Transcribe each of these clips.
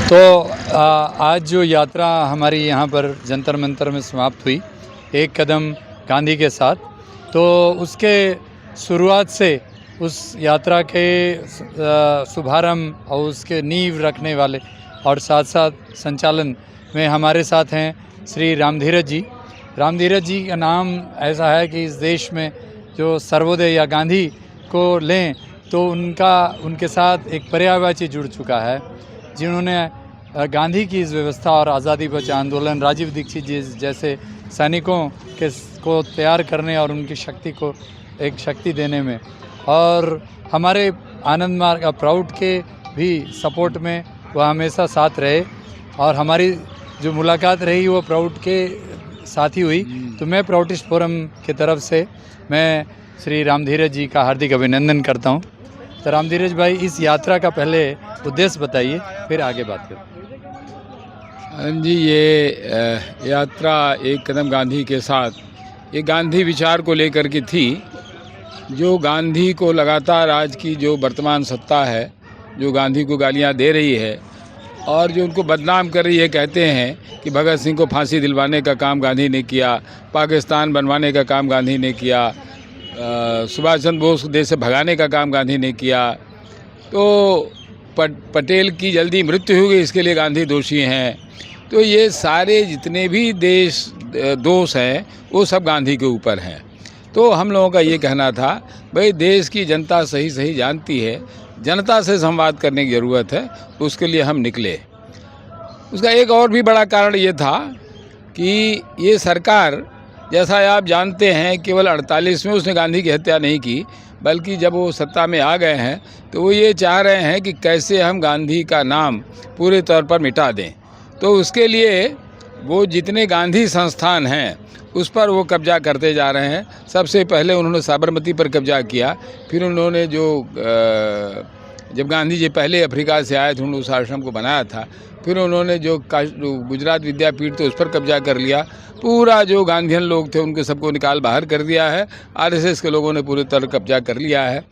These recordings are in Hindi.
तो आज जो यात्रा हमारी यहाँ पर जंतर मंतर में समाप्त हुई, एक कदम गांधी के साथ, तो उसके शुरुआत से उस यात्रा के शुभारंभ और उसके नींव रखने वाले और साथ साथ संचालन में हमारे साथ हैं श्री रामधीरज जी। रामधीरज जी का नाम ऐसा है कि इस देश में जो सर्वोदय या गांधी को लें तो उनके साथ एक पर्यायवाची जुड़ चुका है, जिन्होंने गांधी की इस व्यवस्था और आज़ादी बचाओ आंदोलन, राजीव दीक्षित जी जैसे सैनिकों को तैयार करने और उनकी शक्ति को एक शक्ति देने में, और हमारे आनंद मार्ग प्राउड के भी सपोर्ट में वह हमेशा साथ रहे, और हमारी जो मुलाकात रही वो प्राउड के साथ ही हुई। तो मैं प्राउडिस्ट फोरम की तरफ से मैं श्री रामधीरज जी का हार्दिक अभिनंदन करता हूँ। तो रामधीरज भाई, इस यात्रा का पहले उद्देश्य बताइए, फिर आगे बात करें। जी, ये यात्रा एक कदम गांधी के साथ, ये गांधी विचार को लेकर की थी, जो गांधी को लगातार आज की जो वर्तमान सत्ता है, जो गांधी को गालियां दे रही है और जो उनको बदनाम कर रही है, कहते हैं कि भगत सिंह को फांसी दिलवाने का काम गांधी ने किया, पाकिस्तान बनवाने का काम गांधी ने किया, सुभाष चंद्र बोस देश से भगाने का काम गांधी ने किया, तो पटेल की जल्दी मृत्यु हो गई, इसके लिए गांधी दोषी हैं। तो ये सारे जितने भी दोष हैं वो सब गांधी के ऊपर हैं। तो हम लोगों का ये कहना था, भाई देश की जनता सही सही जानती है, जनता से संवाद करने की ज़रूरत है, उसके लिए हम निकले। उसका एक और भी बड़ा कारण ये था कि ये सरकार, जैसा आप जानते हैं, केवल 48 में उसने गांधी की हत्या नहीं की, बल्कि जब वो सत्ता में आ गए हैं तो वो ये चाह रहे हैं कि कैसे हम गांधी का नाम पूरे तौर पर मिटा दें। तो उसके लिए वो जितने गांधी संस्थान हैं उस पर वो कब्जा करते जा रहे हैं। सबसे पहले उन्होंने साबरमती पर कब्जा किया, फिर उन्होंने जब गांधी जी पहले अफ्रीका से आए थे उन्होंने उस आश्रम को बनाया था, फिर उन्होंने जो गुजरात विद्यापीठ थे उस पर कब्जा कर लिया। पूरा जो गांधीयन लोग थे उनके सबको निकाल बाहर कर दिया है। आरएसएस के लोगों ने पूरी तरह कब्जा कर लिया है।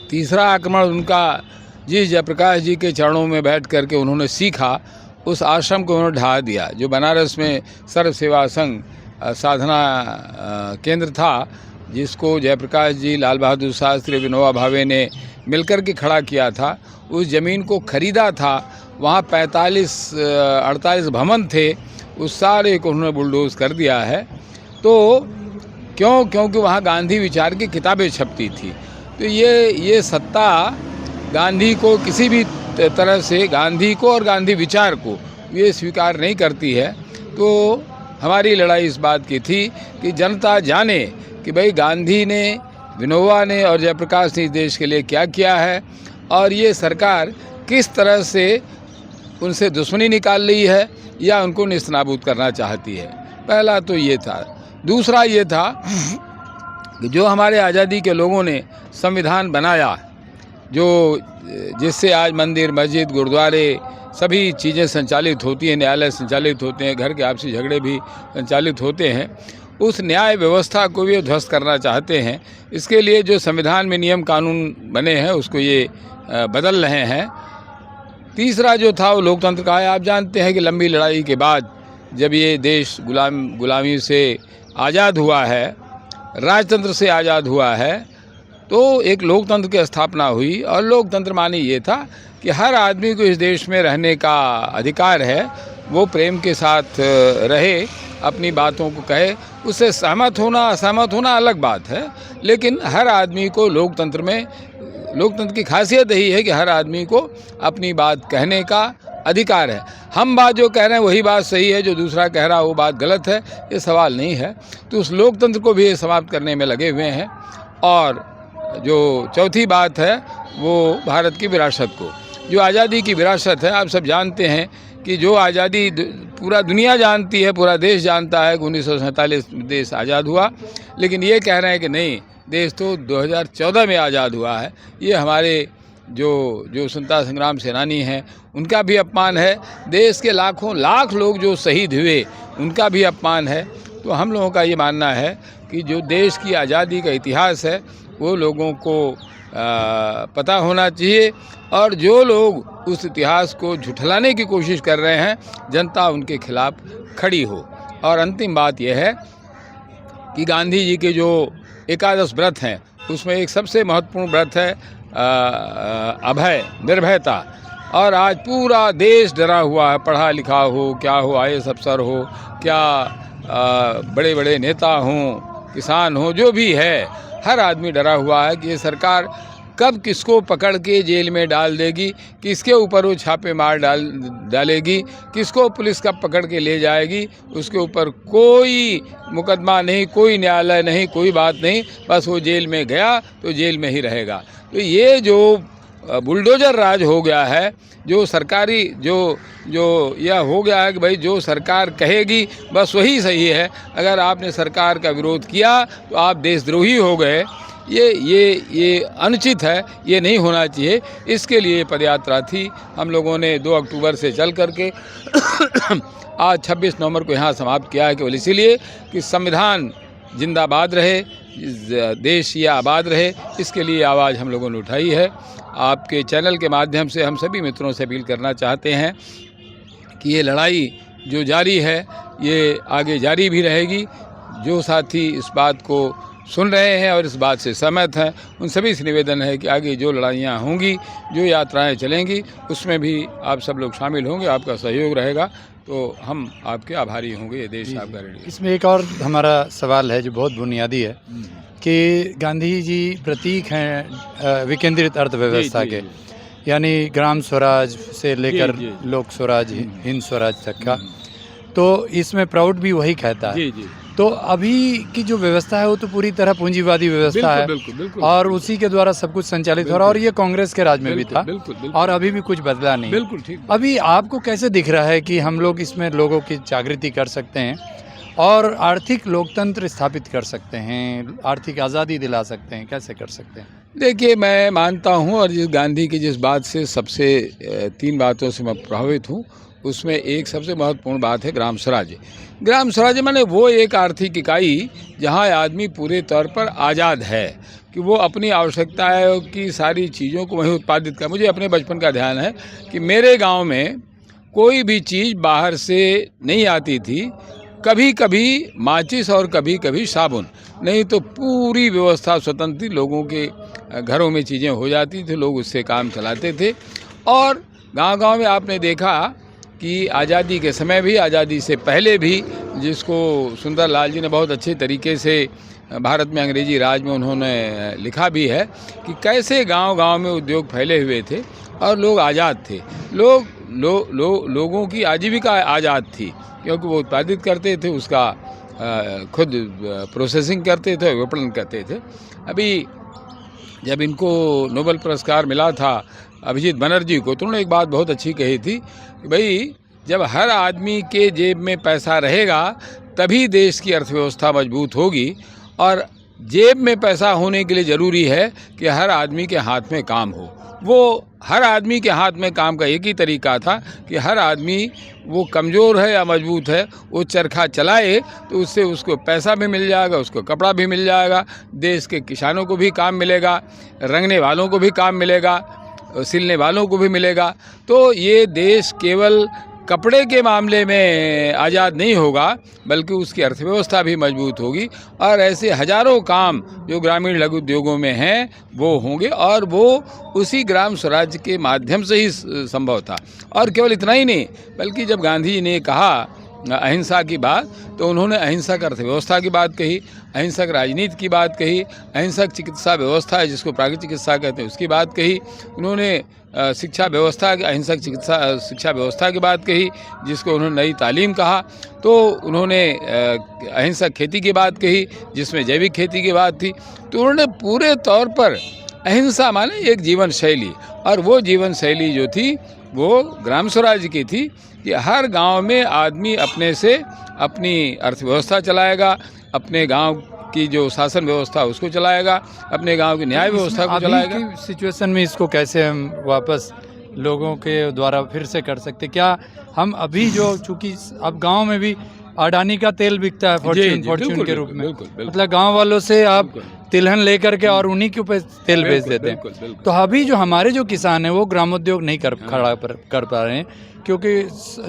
तीसरा आक्रमण उनका, जिस जयप्रकाश जी के चरणों में बैठ करके उन्होंने सीखा, उस आश्रम को उन्होंने ढा दिया, जो बनारस में सर्व सेवा संघ साधना केंद्र था, जिसको जयप्रकाश जी, लाल बहादुर शास्त्री, विनोबा भावे ने मिलकर के खड़ा किया था। उस ज़मीन को खरीदा था, वहाँ 48 भवन थे, उस सारे को उन्होंने बुलडोज कर दिया है। तो क्योंकि वहाँ गांधी विचार की किताबें छपती थी। तो ये सत्ता गांधी को किसी भी तरह से, गांधी को और गांधी विचार को ये स्वीकार नहीं करती है। तो हमारी लड़ाई इस बात की थी कि जनता जाने कि भाई गांधी ने, विनोबा ने और जयप्रकाश ने इस देश के लिए क्या किया है, और ये सरकार किस तरह से उनसे दुश्मनी निकाल रही है या उनको नेस्तनाबूद करना चाहती है। पहला तो ये था। दूसरा ये था कि जो हमारे आज़ादी के लोगों ने संविधान बनाया, जिससे आज मंदिर, मस्जिद, गुरुद्वारे सभी चीज़ें संचालित होती हैं, न्यायालय संचालित होते हैं, घर के आपसी झगड़े भी संचालित होते हैं, उस न्याय व्यवस्था को भी ध्वस्त करना चाहते हैं। इसके लिए जो संविधान में नियम कानून बने हैं उसको ये बदल रहे हैं। तीसरा जो था वो लोकतंत्र का है। आप जानते हैं कि लंबी लड़ाई के बाद जब ये देश गुलामी से आज़ाद हुआ है, राजतंत्र से आज़ाद हुआ है, तो एक लोकतंत्र की स्थापना हुई। और लोकतंत्र माने ये था कि हर आदमी को इस देश में रहने का अधिकार है, वो प्रेम के साथ रहे, अपनी बातों को कहे। उससे सहमत होना असहमत होना अलग बात है, लेकिन हर आदमी को लोकतंत्र की खासियत यही है कि हर आदमी को अपनी बात कहने का अधिकार है। हम बात जो कह रहे हैं वही बात सही है, जो दूसरा कह रहा है वो बात गलत है, ये सवाल नहीं है। तो उस लोकतंत्र को भी समाप्त करने में लगे हुए हैं। और जो चौथी बात है वो भारत की विरासत को, जो आज़ादी की विरासत है। आप सब जानते हैं कि जो आज़ादी पूरा दुनिया जानती है, पूरा देश जानता है कि 1947 देश आज़ाद हुआ, लेकिन ये कह रहे हैं कि नहीं, देश तो 2014 में आज़ाद हुआ है। ये हमारे जो स्वतंत्रता संग्राम सेनानी हैं उनका भी अपमान है। देश के लाख लोग जो शहीद हुए उनका भी अपमान है। तो हम लोगों का ये मानना है कि जो देश की आज़ादी का इतिहास है वो लोगों को पता होना चाहिए, और जो लोग उस इतिहास को झुठलाने की कोशिश कर रहे हैं, जनता उनके खिलाफ खड़ी हो। और अंतिम बात यह है कि गांधी जी के जो एकादश व्रत हैं उसमें एक सबसे महत्वपूर्ण व्रत है अभय, निर्भयता। और आज पूरा देश डरा हुआ है, पढ़ा लिखा हो, क्या हो, IAS अफसर हो, क्या बड़े बड़े नेता हों, किसान हो, जो भी है, हर आदमी डरा हुआ है कि ये सरकार कब किसको पकड़ के जेल में डाल देगी, किसके ऊपर वो छापे मार डालेगी, किसको पुलिस कब पकड़ के ले जाएगी। उसके ऊपर कोई मुकदमा नहीं, कोई न्यायालय नहीं, कोई बात नहीं, बस वो जेल में गया तो जेल में ही रहेगा। तो ये जो बुलडोजर राज हो गया है, जो सरकारी जो यह हो गया है कि भाई जो सरकार कहेगी बस वही सही है, अगर आपने सरकार का विरोध किया तो आप देशद्रोही हो गए। ये अनुचित है, ये नहीं होना चाहिए। इसके लिए पदयात्रा थी। हम लोगों ने 2 अक्टूबर से चल करके आज 26 नवंबर को यहाँ समाप्त किया है, केवल इसीलिए कि संविधान जिंदाबाद रहे, देश ये आबाद रहे, इसके लिए आवाज़ हम लोगों ने उठाई है। आपके चैनल के माध्यम से हम सभी मित्रों से अपील करना चाहते हैं कि ये लड़ाई जो जारी है ये आगे जारी भी रहेगी। जो साथी इस बात को सुन रहे हैं और इस बात से सहमत हैं, उन सभी से निवेदन है कि आगे जो लड़ाइयाँ होंगी, जो यात्राएं चलेंगी, उसमें भी आप सब लोग शामिल होंगे, आपका सहयोग रहेगा, तो हम आपके आभारी होंगे। ये देश आपका रेडियो। इसमें एक और हमारा सवाल है जो बहुत बुनियादी है कि गांधी जी प्रतीक हैं विकेंद्रित अर्थव्यवस्था के, यानी ग्राम स्वराज से लेकर लोक स्वराज, हिंद स्वराज तक का। तो इसमें प्राउड भी वही कहता है। तो अभी की जो व्यवस्था है वो तो पूरी तरह पूंजीवादी व्यवस्था है, बिल्कुल, और उसी के द्वारा सब कुछ संचालित हो रहा है, और ये कांग्रेस के राज में भी था, और अभी भी कुछ बदला नहीं। बिल्कुल ठीक। अभी आपको कैसे दिख रहा है कि हम लोग इसमें लोगों की जागृति कर सकते हैं और आर्थिक लोकतंत्र स्थापित कर सकते हैं, आर्थिक आज़ादी दिला सकते हैं, कैसे कर सकते हैं? देखिए, मैं मानता हूँ और गांधी की जिस बात से सबसे 3 बातों से मैं प्रभावित हूँ, उसमें एक सबसे महत्वपूर्ण बात है ग्राम स्वराज। ग्राम स्वराज माने वो एक आर्थिक इकाई जहाँ आदमी पूरे तौर पर आज़ाद है कि वो अपनी आवश्यकताओं की सारी चीज़ों को वहीं उत्पादित कर। मुझे अपने बचपन का ध्यान है कि मेरे गांव में कोई भी चीज़ बाहर से नहीं आती थी, कभी कभी माचिस और कभी कभी साबुन, नहीं तो पूरी व्यवस्था स्वतंत्र थी, लोगों के घरों में चीज़ें हो जाती थी, लोग उससे काम चलाते थे। और गांव-गांव में आपने देखा कि आज़ादी के समय भी, आज़ादी से पहले भी, जिसको सुंदरलाल जी ने बहुत अच्छे तरीके से भारत में अंग्रेजी राज में उन्होंने लिखा भी है कि कैसे गांव-गांव में उद्योग फैले हुए थे और लोग आज़ाद थे। लोगों की आजीविका आज़ाद थी क्योंकि वो उत्पादित करते थे, उसका खुद प्रोसेसिंग करते थे, विपणन करते थे। अभी जब इनको नोबेल पुरस्कार मिला था अभिजीत बनर्जी को, तो उन्होंने एक बात बहुत अच्छी कही थी कि भाई जब हर आदमी के जेब में पैसा रहेगा तभी देश की अर्थव्यवस्था मजबूत होगी, और जेब में पैसा होने के लिए ज़रूरी है कि हर आदमी के हाथ में काम हो। वो हर आदमी के हाथ में काम का एक ही तरीका था कि हर आदमी, वो कमज़ोर है या मजबूत है, वो चरखा चलाए तो उससे उसको पैसा भी मिल जाएगा, उसको कपड़ा भी मिल जाएगा, देश के किसानों को भी काम मिलेगा, रंगने वालों को भी काम मिलेगा, सिलने वालों को भी मिलेगा। तो ये देश केवल कपड़े के मामले में आज़ाद नहीं होगा बल्कि उसकी अर्थव्यवस्था भी मजबूत होगी, और ऐसे हजारों काम जो ग्रामीण लघु उद्योगों में हैं वो होंगे, और वो उसी ग्राम स्वराज के माध्यम से ही संभव था। और केवल इतना ही नहीं, बल्कि जब गांधी जी ने कहा अहिंसा की बात, तो उन्होंने अहिंसक अर्थव्यवस्था की बात कही, अहिंसक राजनीति की बात कही, अहिंसक चिकित्सा व्यवस्था है जिसको प्राकृतिक चिकित्सा कहते हैं उसकी बात कही, उन्होंने शिक्षा व्यवस्था, अहिंसक शिक्षा व्यवस्था की बात कही जिसको उन्होंने नई तालीम कहा, तो उन्होंने अहिंसक खेती की बात कही जिसमें जैविक खेती की बात थी। तो उन्होंने पूरे तौर पर अहिंसा माने एक जीवन शैली, और वो जीवन शैली जो थी वो ग्राम स्वराज की थी कि हर गांव में आदमी अपने से अपनी अर्थव्यवस्था चलाएगा, अपने गांव की जो शासन व्यवस्था उसको चलाएगा, अपने गांव की न्याय व्यवस्था को चलाएगा। अभी की सिचुएशन में इसको कैसे हम वापस लोगों के द्वारा फिर से कर सकते? क्या हम अभी जो, चूँकि अब गांव में भी अडानी का तेल बिकता है फॉर्च्यून फॉर्च्यून बिल्कुल, के रूप में। बिल्कुल, बिल्कुल। मतलब गांव वालों से आप बिल्कुल। तिलहन लेकर के और उन्हीं के ऊपर तेल बेच देते हैं। बिल्कुल, बिल्कुल। तो अभी जो हमारे जो किसान हैं वो ग्रामोद्योग नहीं कर पा रहे हैं, क्योंकि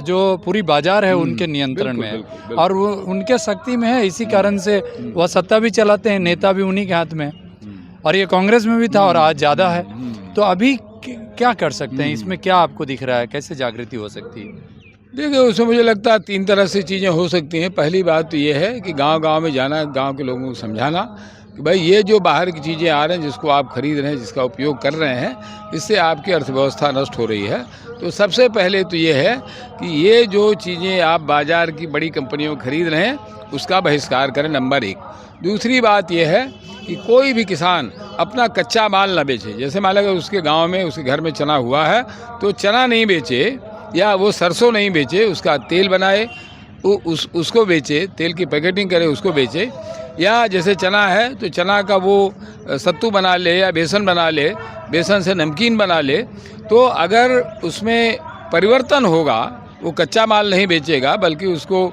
जो पूरी बाजार है उनके नियंत्रण में है बिल्कुल, बिल्कुल। और वो उनके शक्ति में है। इसी कारण से वह सत्ता भी चलाते हैं, नेता भी उन्हीं के हाथ में है। और ये कांग्रेस में भी था और आज ज़्यादा है। तो अभी क्या कर सकते हैं, इसमें क्या आपको दिख रहा है, कैसे जागृति हो सकती है? देखिए, उसमें मुझे लगता है 3 तरह से चीज़ें हो सकती हैं। पहली बात तो ये है कि गांव-गांव में जाना, गांव के लोगों को समझाना कि भाई ये जो बाहर की चीज़ें आ रही हैं, जिसको आप खरीद रहे हैं, जिसका उपयोग कर रहे हैं, इससे आपकी अर्थव्यवस्था नष्ट हो रही है। तो सबसे पहले तो ये है कि ये जो चीज़ें आप बाज़ार की बड़ी कंपनियों में खरीद रहे हैं, उसका बहिष्कार करें, नंबर 1। दूसरी बात यह है कि कोई भी किसान अपना कच्चा माल न बेचे। जैसे मान लीजिए उसके गाँव में, उसके घर में चना हुआ है, तो चना नहीं बेचे या वो सरसों नहीं बेचे, उसका तेल बनाए, उसको बेचे, तेल की पैकेटिंग करे, उसको बेचे। या जैसे चना है तो चना का वो सत्तू बना ले या बेसन बना ले, बेसन से नमकीन बना ले। तो अगर उसमें परिवर्तन होगा, वो कच्चा माल नहीं बेचेगा बल्कि उसको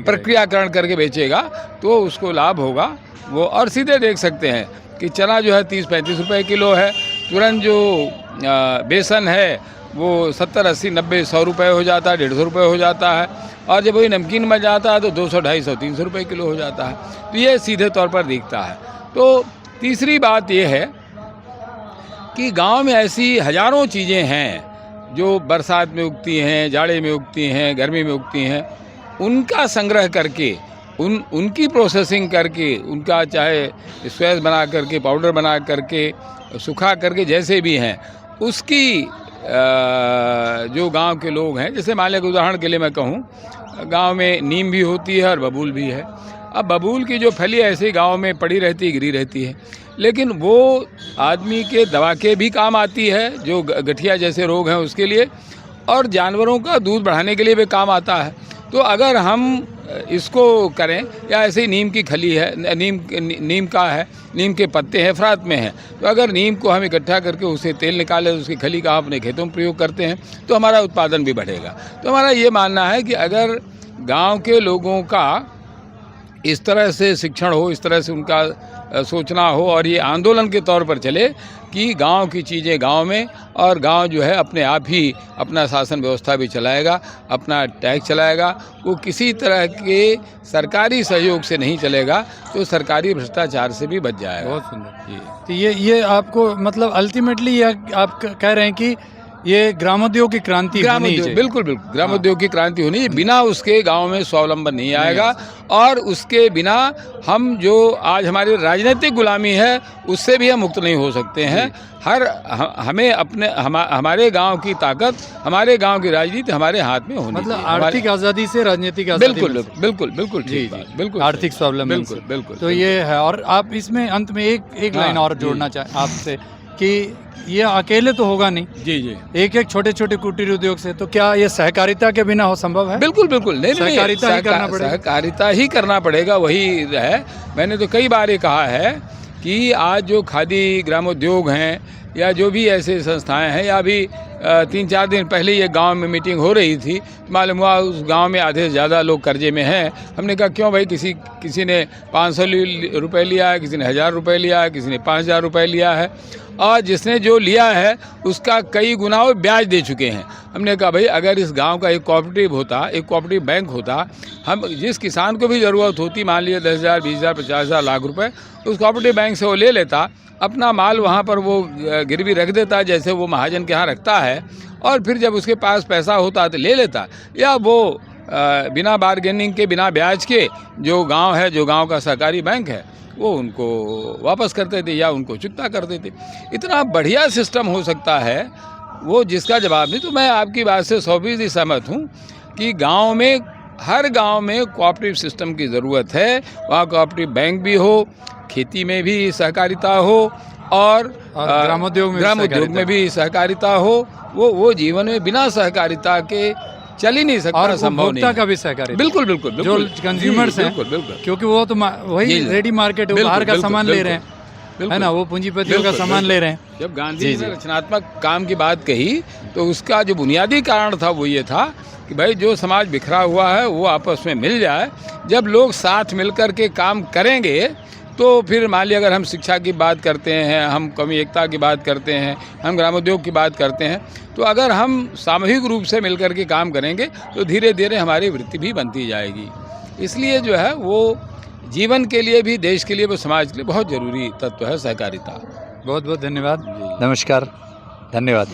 प्रक्रियाकरण करके बेचेगा, तो उसको लाभ होगा वो। और सीधे देख सकते हैं कि चना जो है 30-35 रुपए किलो है, तुरंत जो बेसन है वो 70, 80, 90, 100 रुपये हो जाता है, 150 रुपये हो जाता है। और जब वही नमकीन बन जाता है तो 200, 250, 300 रुपये किलो हो जाता है। तो ये सीधे तौर पर दिखता है। तो तीसरी बात ये है कि गांव में ऐसी हज़ारों चीज़ें हैं जो बरसात में उगती हैं, जाड़े में उगती हैं, गर्मी में उगती हैं। उनका संग्रह करके, उनकी प्रोसेसिंग करके, उनका चाहे स्क्वैश बना करके, पाउडर बना करके, सुखा करके, जैसे भी हैं, उसकी जो गांव के लोग हैं, जैसे मान लें उदाहरण के लिए मैं कहूँ, गांव में नीम भी होती है और बबूल भी है। अब बबूल की जो फली ऐसे ही गांव में पड़ी रहती है, गिरी रहती है, लेकिन वो आदमी के दवा के भी काम आती है, जो गठिया जैसे रोग हैं उसके लिए, और जानवरों का दूध बढ़ाने के लिए भी काम आता है। तो अगर हम इसको करें, या ऐसे ही नीम की खली है, नीम का है, नीम के पत्ते हैं, अफरात में हैं, तो अगर नीम को हम इकट्ठा करके उससे तेल निकालें, उसकी खली का अपने खेतों में प्रयोग करते हैं, तो हमारा उत्पादन भी बढ़ेगा। तो हमारा ये मानना है कि अगर गांव के लोगों का इस तरह से शिक्षण हो, इस तरह से उनका सोचना हो, और ये आंदोलन के तौर पर चले कि गांव की चीज़ें गांव में, और गांव जो है अपने आप ही अपना शासन व्यवस्था भी चलाएगा, अपना टैक्स चलाएगा, वो किसी तरह के सरकारी सहयोग से नहीं चलेगा, तो सरकारी भ्रष्टाचार से भी बच जाएगा। बहुत सुंदर। तो ये आपको मतलब अल्टीमेटली ये आप कह रहे हैं कि ये ग्रामोद्योग की क्रांति होनी चाहिए। बिल्कुल बिल्कुल, ग्रामोद्योग की क्रांति होनी चाहिए। बिना उसके गांव में स्वावलंबन नहीं आएगा, और उसके बिना हम जो आज हमारी राजनीतिक गुलामी है, उससे भी हम मुक्त नहीं हो सकते हैं। हमें अपने हमारे गांव की ताकत, हमारे गांव की राजनीति हमारे हाथ में होनी मतलब चाहिए। आर्थिक आज़ादी से राजनीतिक आज़ादी। बिल्कुल बिल्कुल बिल्कुल, जी जी, बिल्कुल आर्थिक स्वावलंबन। बिल्कुल बिल्कुल। तो ये है। और आप इसमें अंत में एक लाइन और जोड़ना चाहें आपसे कि ये अकेले तो होगा नहीं, जी, एक छोटे छोटे कुटीर उद्योग से, तो क्या ये सहकारिता के बिना हो संभव है? बिल्कुल बिल्कुल, नहीं, सहकारिता ही करना पड़ेगा। सहकारिता ही करना पड़ेगा, वही है। मैंने तो कई बार ये कहा है कि आज जो खादी ग्रामोद्योग हैं, या जो भी ऐसे संस्थाएं हैं, या अभी 3-4 दिन पहले ये गांव में मीटिंग हो रही थी, मालूम हुआ उस गांव में आधे से ज़्यादा लोग कर्जे में हैं। हमने कहा क्यों भाई, किसी ने 500 रुपये लिया है, किसी ने 1000 रुपये लिया है, किसी ने 5000 रुपये लिया है, और जिसने जो लिया है उसका कई गुना वो ब्याज दे चुके हैं। हमने कहा भाई, अगर इस गांव का एक कोऑपरेटिव होता, एक कोऑपरेटिव बैंक होता, हम जिस किसान को भी ज़रूरत होती, मान लीजिए 10,000, 20,000, 50,000, लाख रुपए, उस कोऑपरेटिव बैंक से वो ले लेता, अपना माल वहाँ पर वो गिरवी रख देता, जैसे वो महाजन के यहाँ रखता है, और फिर जब उसके पास पैसा होता तो ले लेता, या वो बिना बारगेनिंग के, बिना ब्याज के, जो गांव है, जो गांव का सहकारी बैंक है, वो उनको वापस करते थे या उनको चुकता करते थे। इतना बढ़िया सिस्टम हो सकता है, वो जिसका जवाब नहीं। तो मैं आपकी बात से 100% सहमत हूँ कि गांव में, हर गांव में कोऑपरेटिव सिस्टम की ज़रूरत है। वहाँ कोऑपरेटिव बैंक भी हो, खेती में भी सहकारिता हो, और ग्रामोद्योग में भी सहकारिता हो। वो जीवन में बिना सहकारिता के चल ही नहीं सकता, और संभव नहीं। का भी सहकारी, बिल्कुल बिल्कुल, जो कंज्यूमर्स हैं, बिल्कुल, क्योंकि वो तो वही रेडी मार्केट है, बाहर का सामान ले रहे हैं, है ना, वो पूंजीपतियों का सामान ले रहे हैं। जब गांधी जी ने रचनात्मक काम की बात कही, तो उसका जो बुनियादी कारण था वो ये था कि भाई जो समाज बिखरा हुआ है वो आपस में मिल जाए। जब लोग साथ मिलकर के काम करेंगे तो फिर मान लिया अगर हम शिक्षा की बात करते हैं, हम कौमी एकता की बात करते हैं, हम ग्रामोद्योग की बात करते हैं, तो अगर हम सामूहिक रूप से मिलकर के काम करेंगे तो धीरे धीरे हमारी वृत्ति भी बनती जाएगी। इसलिए जो है वो जीवन के लिए भी, देश के लिए, वो समाज के लिए बहुत ज़रूरी तत्व है सहकारिता। बहुत बहुत धन्यवाद। जी। नमस्कार, धन्यवाद।